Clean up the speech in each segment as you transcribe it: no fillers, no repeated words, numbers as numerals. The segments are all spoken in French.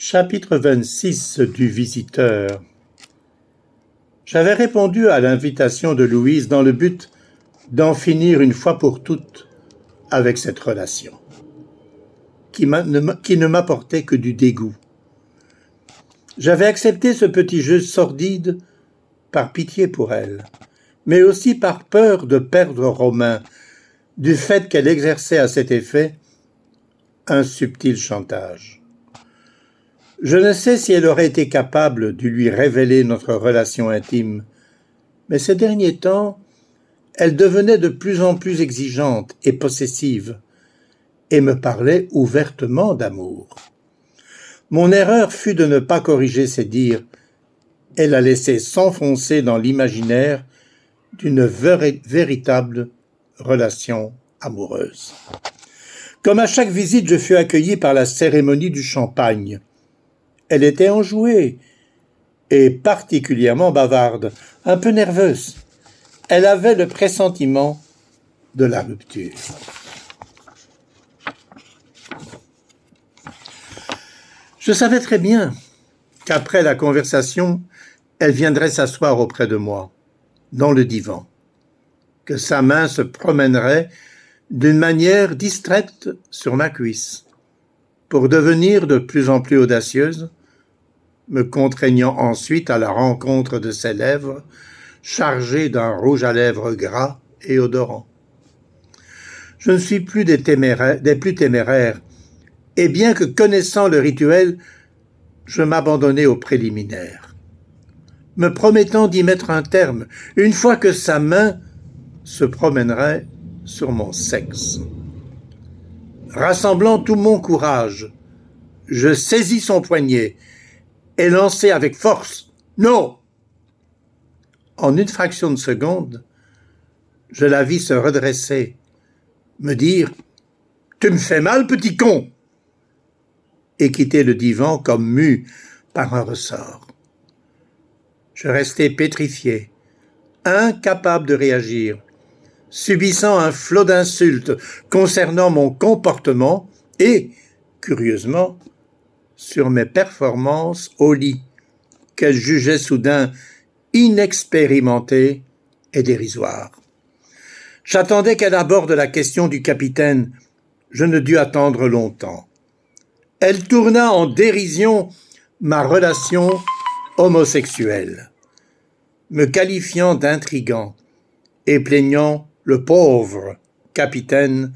Chapitre 26 du Visiteur. J'avais répondu à l'invitation de Louise dans le but d'en finir une fois pour toutes avec cette relation, qui ne m'apportait que du dégoût. J'avais accepté ce petit jeu sordide par pitié pour elle, mais aussi par peur de perdre Romain, du fait qu'elle exerçait à cet effet un subtil chantage. Je ne sais si elle aurait été capable de lui révéler notre relation intime, mais ces derniers temps, elle devenait de plus en plus exigeante et possessive, et me parlait ouvertement d'amour. Mon erreur fut de ne pas corriger ses dires et la laisser s'enfoncer dans l'imaginaire d'une véritable relation amoureuse. Comme à chaque visite, je fus accueilli par la cérémonie du champagne. Elle était enjouée et particulièrement bavarde, un peu nerveuse. Elle avait le pressentiment de la rupture. Je savais très bien qu'après la conversation, elle viendrait s'asseoir auprès de moi, dans le divan, que sa main se promènerait d'une manière distraite sur ma cuisse, pour devenir de plus en plus audacieuse, me contraignant ensuite à la rencontre de ses lèvres, chargées d'un rouge à lèvres gras et odorant. Je ne suis plus des plus téméraires, et bien que connaissant le rituel, je m'abandonnai aux préliminaires, me promettant d'y mettre un terme une fois que sa main se promènerait sur mon sexe. Rassemblant tout mon courage, je saisis son poignet et lançai avec force « Non !» En une fraction de seconde, je la vis se redresser, me dire « Tu me fais mal, petit con !» et quitter le divan comme mue par un ressort. Je restai pétrifié, incapable de réagir, subissant un flot d'insultes concernant mon comportement et, curieusement, sur mes performances au lit, qu'elle jugeait soudain inexpérimentées et dérisoires. J'attendais qu'elle aborde la question du capitaine. Je ne dus attendre longtemps. Elle tourna en dérision ma relation homosexuelle, me qualifiant d'intrigant et plaignant le pauvre capitaine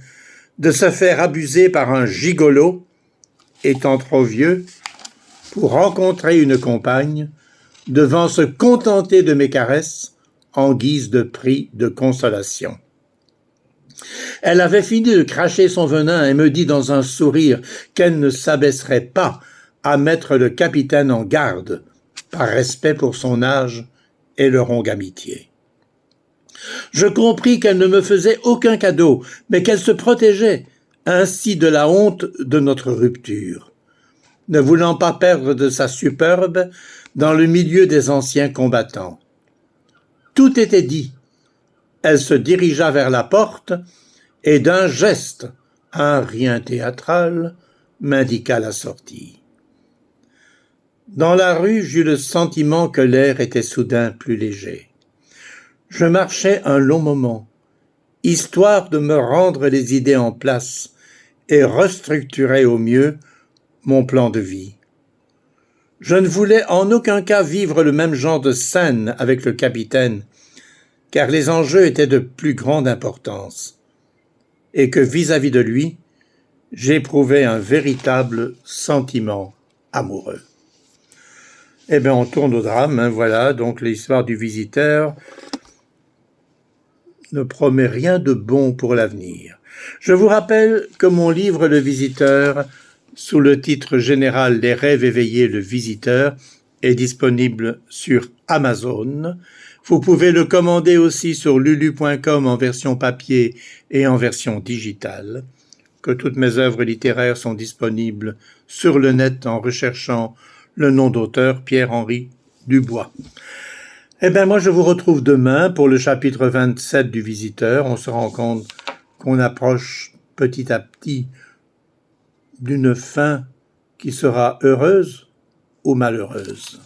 de se faire abuser par un gigolo étant trop vieux pour rencontrer une compagne, devant se contenter de mes caresses en guise de prix de consolation. Elle avait fini de cracher son venin et me dit dans un sourire qu'elle ne s'abaisserait pas à mettre le capitaine en garde, par respect pour son âge et leur longue amitié. Je compris qu'elle ne me faisait aucun cadeau, mais qu'elle se protégeait ainsi de la honte de notre rupture, ne voulant pas perdre de sa superbe dans le milieu des anciens combattants. Tout était dit. Elle se dirigea vers la porte et d'un geste, un rien théâtral, m'indiqua la sortie. Dans la rue, j'eus le sentiment que l'air était soudain plus léger. Je marchais un long moment, histoire de me rendre les idées en place et restructurer au mieux mon plan de vie. Je ne voulais en aucun cas vivre le même genre de scène avec le capitaine, car les enjeux étaient de plus grande importance, et que vis-à-vis de lui, j'éprouvais un véritable sentiment amoureux. Eh bien, on tourne au drame, voilà, donc l'histoire du visiteur ne promet rien de bon pour l'avenir. Je vous rappelle que mon livre Le Visiteur, sous le titre général Les rêves éveillés, le visiteur, est disponible sur Amazon. Vous pouvez le commander aussi sur lulu.com en version papier et en version digitale. Que toutes mes œuvres littéraires sont disponibles sur le net en recherchant le nom d'auteur Pierre-Henri Dubois. Eh bien, moi, je vous retrouve demain pour le chapitre 27 du Visiteur. On se rend compte qu'on approche petit à petit d'une fin qui sera heureuse ou malheureuse.